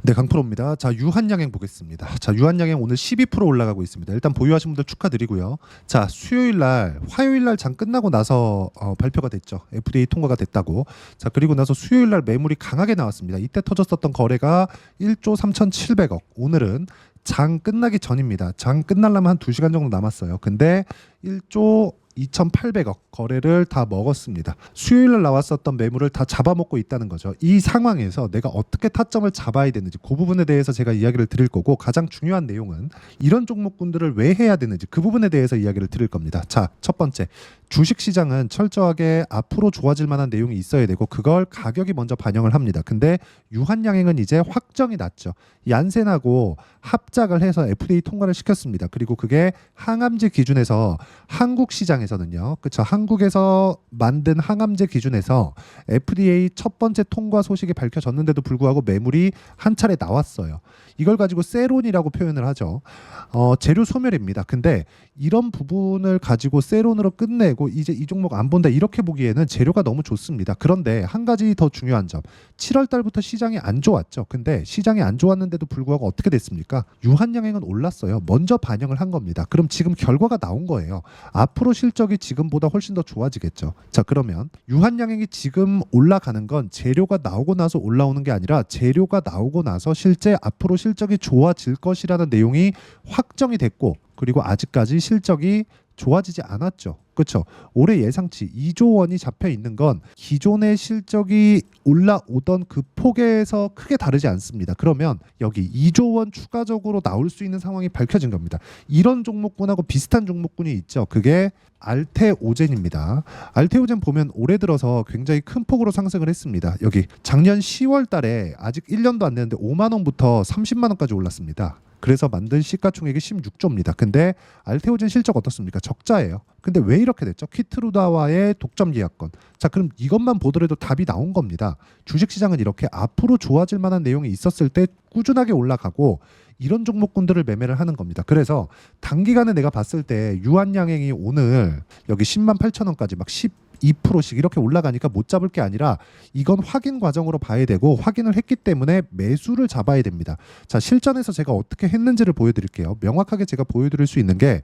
네, 강프로입니다. 자, 유한양행 보겠습니다. 자, 유한양행 오늘 12% 올라가고 있습니다. 일단 보유하신 분들 축하드리고요. 자, 수요일 날, 화요일 날 장 끝나고 나서 발표가 됐죠. FDA 통과가 됐다고. 자, 그리고 나서 수요일 날 매물이 강하게 나왔습니다. 이때 터졌었던 거래가 1조 3,700억. 오늘은 장 끝나기 전입니다. 장 끝나려면 한 2시간 정도 남았어요. 근데 1조 2,800억 거래를 다 먹었습니다. 수요일 날 나왔었던 매물을 다 잡아먹고 있다는 거죠. 이 상황에서 내가 어떻게 타점을 잡아야 되는지 그 부분에 대해서 제가 이야기를 드릴 거고, 가장 중요한 내용은 이런 종목군들을 왜 해야 되는지 그 부분에 대해서 이야기를 드릴 겁니다. 자, 첫 번째, 주식시장은 철저하게 앞으로 좋아질 만한 내용이 있어야 되고 그걸 가격이 먼저 반영을 합니다. 근데 유한양행은 이제 확정이 났죠. 얀센하고 합작을 해서 FDA 통과를 시켰습니다. 그리고 그게 항암제 기준에서 한국 시장에서는요, 그렇죠, 한국에서 만든 항암제 기준에서 FDA 첫 번째 통과 소식이 밝혀졌는데도 불구하고 매물이 한 차례 나왔어요. 이걸 가지고 세론이라고 표현을 하죠. 재료 소멸입니다. 근데 이런 부분을 가지고 세론으로 끝내고 이제 이 종목 안 본다 이렇게 보기에는 재료가 너무 좋습니다. 그런데 한 가지 더 중요한 점, 7월 달부터 시장이 안 좋았죠. 근데 시장이 안 좋았는데도 불구하고 어떻게 됐습니까? 유한양행은 올랐어요. 먼저 반영을 한 겁니다. 그럼 지금 결과가 나온 거예요. 앞으로 실적이 지금보다 훨씬 더 좋아지겠죠. 자, 그러면 유한양행이 지금 올라가는 건 재료가 나오고 나서 올라오는 게 아니라 재료가 나오고 나서 실제 앞으로 실적이 좋아질 것이라는 내용이 확정이 됐고, 그리고 아직까지 실적이 좋아지지 않았죠. 그렇죠. 올해 예상치 2조 원이 잡혀 있는 건 기존의 실적이 올라오던 그 폭에서 크게 다르지 않습니다. 그러면 여기 2조 원 추가적으로 나올 수 있는 상황이 밝혀진 겁니다. 이런 종목군하고 비슷한 종목군이 있죠. 그게 알테오젠입니다. 알테오젠 보면 올해 들어서 굉장히 큰 폭으로 상승을 했습니다. 여기 작년 10월 달에 아직 1년도 안 됐는데 5만 원부터 30만 원까지 올랐습니다. 그래서 만든 시가총액이 16조입니다. 근데 알테오젠 실적 어떻습니까? 적자예요. 근데 왜 이렇게 됐죠? 키트루다와의 독점 계약권. 자, 그럼 이것만 보더라도 답이 나온 겁니다. 주식시장은 이렇게 앞으로 좋아질 만한 내용이 있었을 때 꾸준하게 올라가고 이런 종목군들을 매매를 하는 겁니다. 그래서 단기간에 내가 봤을 때 유한양행이 오늘 여기 10만 8천 원까지 막 12%씩 이렇게 올라가니까 못 잡을 게 아니라 이건 확인 과정으로 봐야 되고, 확인을 했기 때문에 매수를 잡아야 됩니다. 자, 실전에서 제가 어떻게 했는지를 보여드릴게요. 명확하게 제가 보여드릴 수 있는 게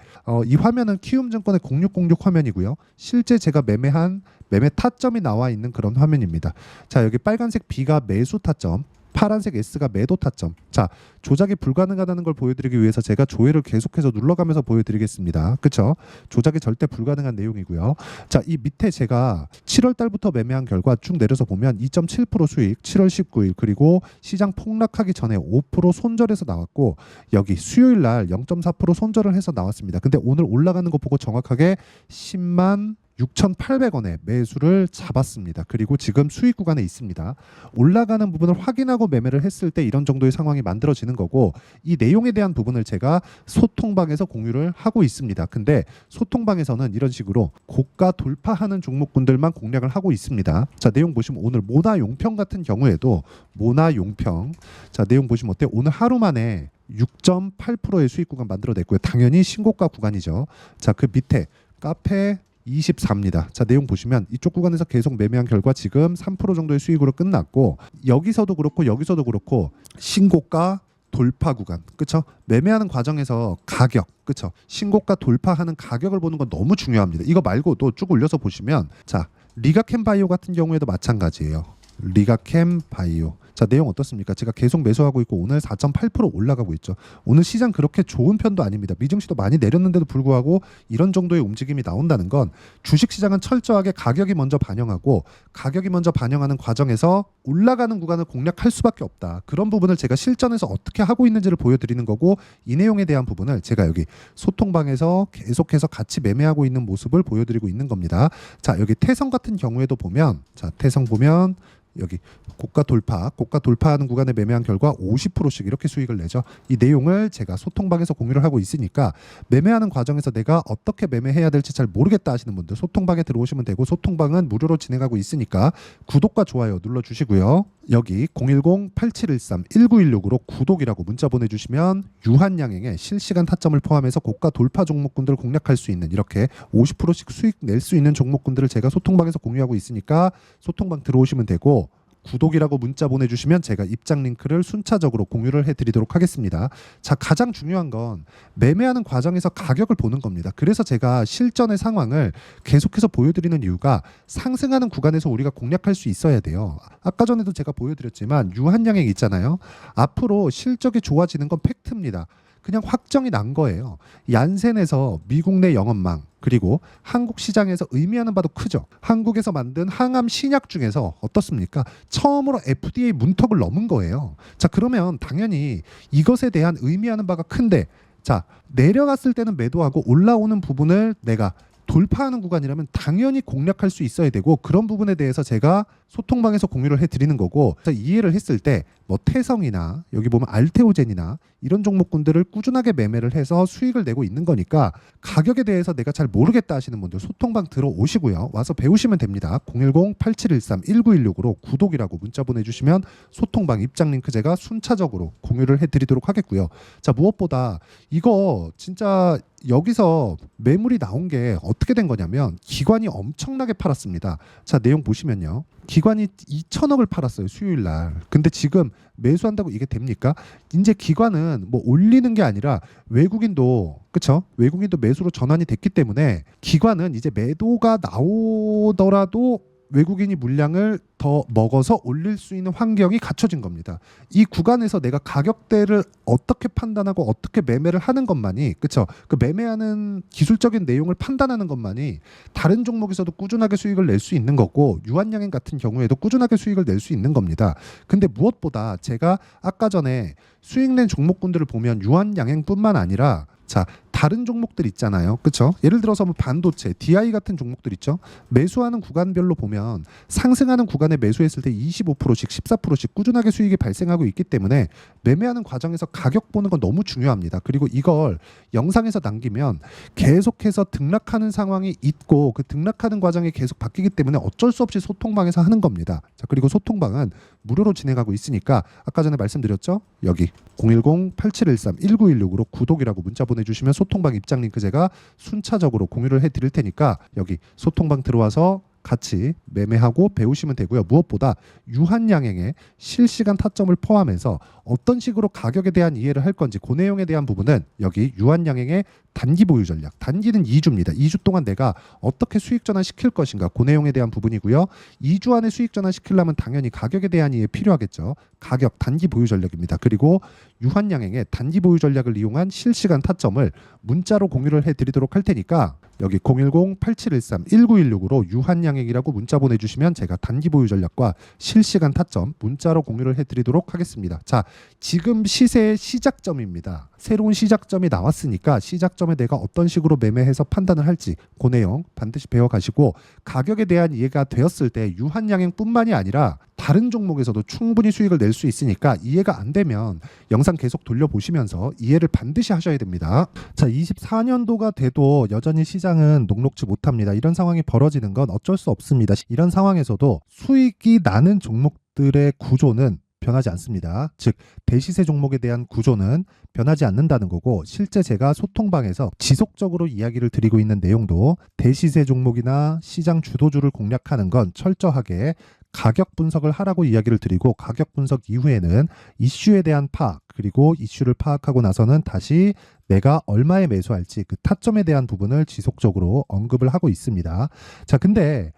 이 화면은 키움증권의 0606 화면이고요. 실제 제가 매매한 매매 타점이 나와 있는 그런 화면입니다. 자, 여기 빨간색 B가 매수 타점, 파란색 S가 매도 타점. 자, 조작이 불가능하다는 걸 보여드리기 위해서 제가 조회를 계속해서 눌러가면서 보여드리겠습니다. 그렇죠? 조작이 절대 불가능한 내용이고요. 자, 이 밑에 제가 7월 달부터 매매한 결과 쭉 내려서 보면 2.7% 수익 7월 19일, 그리고 시장 폭락하기 전에 5% 손절해서 나왔고, 여기 수요일 날 0.4% 손절을 해서 나왔습니다. 근데 오늘 올라가는 거 보고 정확하게 10만 6,800원에 매수를 잡았습니다. 그리고 지금 수익 구간에 있습니다. 올라가는 부분을 확인하고 매매를 했을 때 이런 정도의 상황이 만들어지는 거고, 이 내용에 대한 부분을 제가 소통방에서 공유를 하고 있습니다. 근데 소통방에서는 이런 식으로 고가 돌파하는 종목군들만 공략을 하고 있습니다. 자, 내용 보시면 오늘 모나용평 같은 경우에도 모나용평, 자, 내용 보시면 어때요? 오늘 하루 만에 6.8%의 수익 구간 만들어냈고요. 당연히 신고가 구간이죠. 자, 그 밑에 카페 24입니다. 자, 내용 보시면 이쪽 구간에서 계속 매매한 결과 지금 3% 정도의 수익으로 끝났고, 여기서도 그렇고 여기서도 그렇고 신고가 돌파 구간, 그렇죠? 매매하는 과정에서 가격, 그렇죠? 신고가 돌파하는 가격을 보는 건 너무 중요합니다. 이거 말고도 쭉 올려서 보시면, 자, 리가캠바이오 같은 경우에도 마찬가지예요. 리가캠바이오. 자, 내용 어떻습니까? 제가 계속 매수하고 있고 오늘 4.8% 올라가고 있죠. 오늘 시장 그렇게 좋은 편도 아닙니다. 미증시도 많이 내렸는데도 불구하고 이런 정도의 움직임이 나온다는 건 주식시장은 철저하게 가격이 먼저 반영하고, 가격이 먼저 반영하는 과정에서 올라가는 구간을 공략할 수밖에 없다. 그런 부분을 제가 실전에서 어떻게 하고 있는지를 보여드리는 거고, 이 내용에 대한 부분을 제가 여기 소통방에서 계속해서 같이 매매하고 있는 모습을 보여드리고 있는 겁니다. 자, 여기 태성 같은 경우에도 보면, 자, 태성 보면 여기 고가 돌파하는 구간에 매매한 결과 50%씩 이렇게 수익을 내죠. 이 내용을 제가 소통방에서 공유를 하고 있으니까 매매하는 과정에서 내가 어떻게 매매해야 될지 잘 모르겠다 하시는 분들 소통방에 들어오시면 되고, 소통방은 무료로 진행하고 있으니까 구독과 좋아요 눌러주시고요. 여기 010-8713-1916으로 구독이라고 문자 보내주시면 유한양행의 실시간 타점을 포함해서 고가 돌파 종목군들을 공략할 수 있는, 이렇게 50%씩 수익 낼 수 있는 종목군들을 제가 소통방에서 공유하고 있으니까 소통방 들어오시면 되고, 구독이라고 문자 보내주시면 제가 입장 링크를 순차적으로 공유를 해드리도록 하겠습니다. 자, 가장 중요한 건 매매하는 과정에서 가격을 보는 겁니다. 그래서 제가 실전의 상황을 계속해서 보여드리는 이유가 상승하는 구간에서 우리가 공략할 수 있어야 돼요. 아까 전에도 제가 보여드렸지만 유한양행 있잖아요. 앞으로 실적이 좋아지는 건 팩트입니다. 그냥 확정이 난 거예요. 얀센에서 미국 내 영업망 그리고 한국 시장에서 의미하는 바도 크죠. 한국에서 만든 항암 신약 중에서 어떻습니까? 처음으로 FDA 문턱을 넘은 거예요. 자, 그러면 당연히 이것에 대한 의미하는 바가 큰데, 자, 내려갔을 때는 매도하고 올라오는 부분을 내가 돌파하는 구간이라면 당연히 공략할 수 있어야 되고, 그런 부분에 대해서 제가 소통방에서 공유를 해드리는 거고, 이해를 했을 때 뭐 태성이나 여기 보면 알테오젠이나 이런 종목군들을 꾸준하게 매매를 해서 수익을 내고 있는 거니까 가격에 대해서 내가 잘 모르겠다 하시는 분들 소통방 들어오시고요. 와서 배우시면 됩니다. 010-8713-1916으로 구독이라고 문자 보내주시면 소통방 입장 링크 제가 순차적으로 공유를 해드리도록 하겠고요. 자, 무엇보다 이거 진짜 여기서 매물이 나온 게 어떻게 된 거냐면 기관이 엄청나게 팔았습니다. 자, 내용 보시면요. 기관이 2천억을 팔았어요, 수요일 날. 근데 지금 매수한다고 이게 됩니까? 이제 기관은 뭐 올리는 게 아니라 외국인도, 그쵸? 외국인도 매수로 전환이 됐기 때문에 기관은 이제 매도가 나오더라도 외국인이 물량을 더 먹어서 올릴 수 있는 환경이 갖춰진 겁니다. 이 구간에서 내가 가격대를 어떻게 판단하고 어떻게 매매를 하는 것만이, 그쵸? 그 매매하는 기술적인 내용을 판단하는 것만이 다른 종목에서도 꾸준하게 수익을 낼 수 있는 거고, 유한양행 같은 경우에도 꾸준하게 수익을 낼 수 있는 겁니다. 근데 무엇보다 제가 아까 전에 수익 낸 종목군들을 보면 유한양행뿐만 아니라, 자, 다른 종목들 있잖아요. 그렇죠? 예를 들어서 뭐 반도체, DI 같은 종목들 있죠. 매수하는 구간별로 보면 상승하는 구간에 매수했을 때 25%씩 14%씩 꾸준하게 수익이 발생하고 있기 때문에 매매하는 과정에서 가격 보는 건 너무 중요합니다. 그리고 이걸 영상에서 남기면 계속해서 등락하는 상황이 있고 그 등락하는 과정이 계속 바뀌기 때문에 어쩔 수 없이 소통방에서 하는 겁니다. 자, 그리고 소통방은 무료로 진행하고 있으니까 아까 전에 말씀드렸죠? 여기 010-8713-1916으로 구독이라고 문자 보내주시면 소통방 입장 링크 제가 순차적으로 공유를 해드릴 테니까 여기 소통방 들어와서 같이 매매하고 배우시면 되고요. 무엇보다 유한양행의 실시간 타점을 포함해서 어떤 식으로 가격에 대한 이해를 할 건지 그 내용에 대한 부분은 여기 유한양행의 단기 보유 전략, 단기는 2주입니다. 2주 동안 내가 어떻게 수익 전환 시킬 것인가, 그 내용에 대한 부분이고요. 2주 안에 수익 전환 시키려면 당연히 가격에 대한 이해 필요하겠죠. 가격, 단기 보유 전략입니다. 그리고 유한양행의 단기 보유 전략을 이용한 실시간 타점을 문자로 공유를 해드리도록 할 테니까 여기 010-8713-1916으로 유한양행이라고 문자 보내주시면 제가 단기 보유 전략과 실시간 타점 문자로 공유를 해드리도록 하겠습니다. 자, 지금 시세의 시작점입니다. 새로운 시작점이 나왔으니까 시작점에 내가 어떤 식으로 매매해서 판단을 할지 그 내용 반드시 배워가시고, 가격에 대한 이해가 되었을 때 유한양행뿐만이 아니라 다른 종목에서도 충분히 수익을 낼 수 있으니까 이해가 안 되면 영상 계속 돌려보시면서 이해를 반드시 하셔야 됩니다. 자, 24년도가 돼도 여전히 시장은 녹록지 못합니다. 이런 상황이 벌어지는 건 어쩔 수 없습니다. 이런 상황에서도 수익이 나는 종목들의 구조는 변하지 않습니다. 즉 대시세 종목에 대한 구조는 변하지 않는다는 거고, 실제 제가 소통방에서 지속적으로 이야기를 드리고 있는 내용도 대시세 종목이나 시장 주도주를 공략하는 건 철저하게 가격 분석을 하라고 이야기를 드리고, 가격 분석 이후에는 이슈에 대한 파악, 그리고 이슈를 파악하고 나서는 다시 내가 얼마에 매수할지 그 타점에 대한 부분을 지속적으로 언급을 하고 있습니다. 자, 근데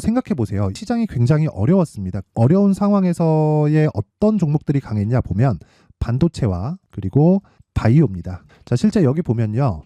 생각해 보세요. 시장이 굉장히 어려웠습니다. 어려운 상황에서의 어떤 종목들이 강했냐 보면 반도체와 그리고 바이오입니다. 자, 실제 여기 보면요.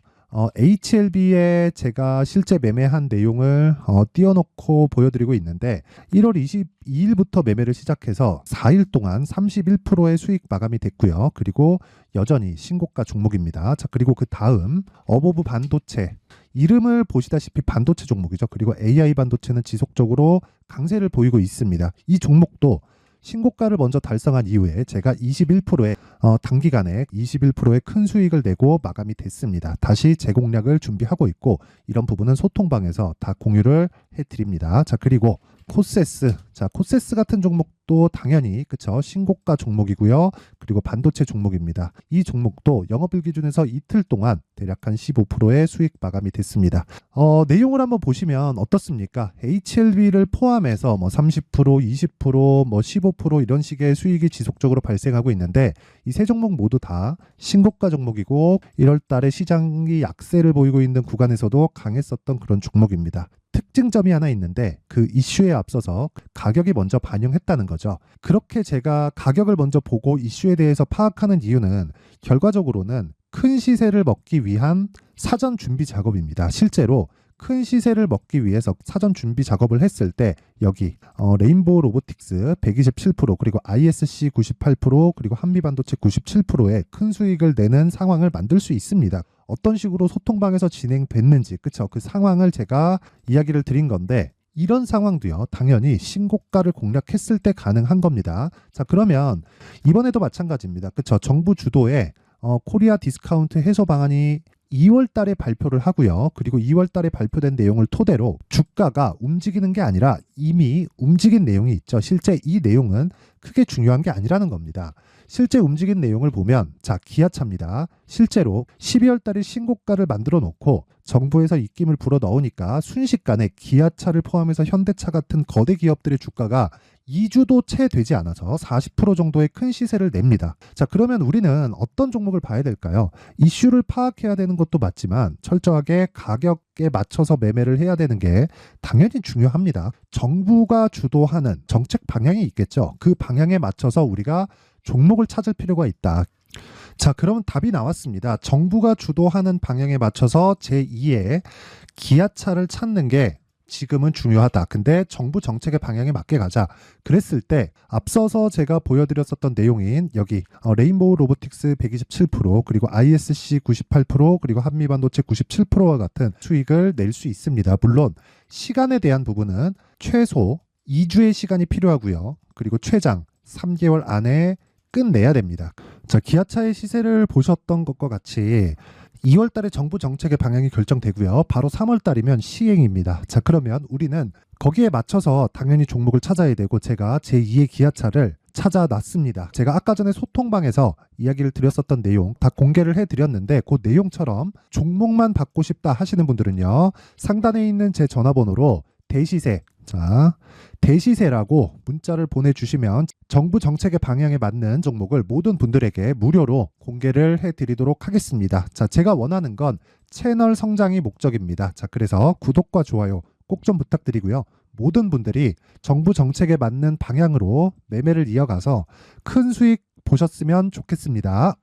HLB에 제가 실제 매매한 내용을 띄워놓고 보여드리고 있는데 1월 22일부터 매매를 시작해서 4일 동안 31%의 수익 마감이 됐고요. 그리고 여전히 신고가 종목입니다. 자, 그리고 그 다음 어보브 반도체, 이름을 보시다시피 반도체 종목이죠. 그리고 AI 반도체는 지속적으로 강세를 보이고 있습니다. 이 종목도 신고가를 먼저 달성한 이후에 제가 21%의 단기간에 21%의 큰 수익을 내고 마감이 됐습니다. 다시 재공략을 준비하고 있고, 이런 부분은 소통방에서 다 공유를 해드립니다. 자, 그리고 코세스. 자, 코세스 같은 종목도 당연히 그쵸, 신고가 종목이고요. 그리고 반도체 종목입니다. 이 종목도 영업일 기준에서 이틀 동안 대략 한 15%의 수익 마감이 됐습니다. 내용을 한번 보시면 어떻습니까? HLB를 포함해서 뭐 30%, 20%, 뭐 15% 이런 식의 수익이 지속적으로 발생하고 있는데 이 세 종목 모두 다 신고가 종목이고 1월 달에 시장이 약세를 보이고 있는 구간에서도 강했었던 그런 종목입니다. 특징점이 하나 있는데 그 이슈에 앞서서 가격이 먼저 반영했다는 거죠. 그렇게 제가 가격을 먼저 보고 이슈에 대해서 파악하는 이유는 결과적으로는 큰 시세를 먹기 위한 사전 준비 작업입니다. 실제로 큰 시세를 먹기 위해서 사전 준비 작업을 했을 때 여기 레인보우 로보틱스 127% 그리고 ISC 98% 그리고 한미반도체 97%의 큰 수익을 내는 상황을 만들 수 있습니다. 어떤 식으로 소통방에서 진행됐는지 그쵸, 그 상황을 제가 이야기를 드린 건데 이런 상황도요 당연히 신고가를 공략했을 때 가능한 겁니다. 자, 그러면 이번에도 마찬가지입니다. 그쵸, 정부 주도의 코리아 디스카운트 해소 방안이 2월 달에 발표를 하고요. 그리고 2월 달에 발표된 내용을 토대로 주가가 움직이는 게 아니라 이미 움직인 내용이 있죠. 실제 이 내용은 크게 중요한 게 아니라는 겁니다. 실제 움직인 내용을 보면 자, 기아차입니다. 실제로 12월 달에 신고가를 만들어 놓고 정부에서 입김을 불어 넣으니까 순식간에 기아차를 포함해서 현대차 같은 거대 기업들의 주가가 2주도 채 되지 않아서 40% 정도의 큰 시세를 냅니다. 자, 그러면 우리는 어떤 종목을 봐야 될까요? 이슈를 파악해야 되는 것도 맞지만 철저하게 가격에 맞춰서 매매를 해야 되는 게 당연히 중요합니다. 정부가 주도하는 정책 방향이 있겠죠. 그 방향에 맞춰서 우리가 종목을 찾을 필요가 있다. 자, 그럼 답이 나왔습니다. 정부가 주도하는 방향에 맞춰서 제2의 기아차를 찾는 게 지금은 중요하다. 근데 정부 정책의 방향에 맞게 가자. 그랬을 때 앞서서 제가 보여드렸었던 내용인 여기 레인보우 로보틱스 127% 그리고 ISC 98% 그리고 한미반도체 97%와 같은 수익을 낼 수 있습니다. 물론 시간에 대한 부분은 최소 2주의 시간이 필요하고요. 그리고 최장 3개월 안에 끝내야 됩니다. 자, 기아차의 시세를 보셨던 것과 같이 2월 달에 정부 정책의 방향이 결정되고요. 바로 3월 달이면 시행입니다. 자, 그러면 우리는 거기에 맞춰서 당연히 종목을 찾아야 되고 제가 제2의 기아차를 찾아놨습니다. 제가 아까 전에 소통방에서 이야기를 드렸었던 내용 다 공개를 해드렸는데 그 내용처럼 종목만 받고 싶다 하시는 분들은요. 상단에 있는 제 전화번호로 대시세, 자, 대시세라고 문자를 보내주시면 정부 정책의 방향에 맞는 종목을 모든 분들에게 무료로 공개를 해드리도록 하겠습니다. 자, 제가 원하는 건 채널 성장이 목적입니다. 자, 그래서 구독과 좋아요 꼭 좀 부탁드리고요. 모든 분들이 정부 정책에 맞는 방향으로 매매를 이어가서 큰 수익 보셨으면 좋겠습니다.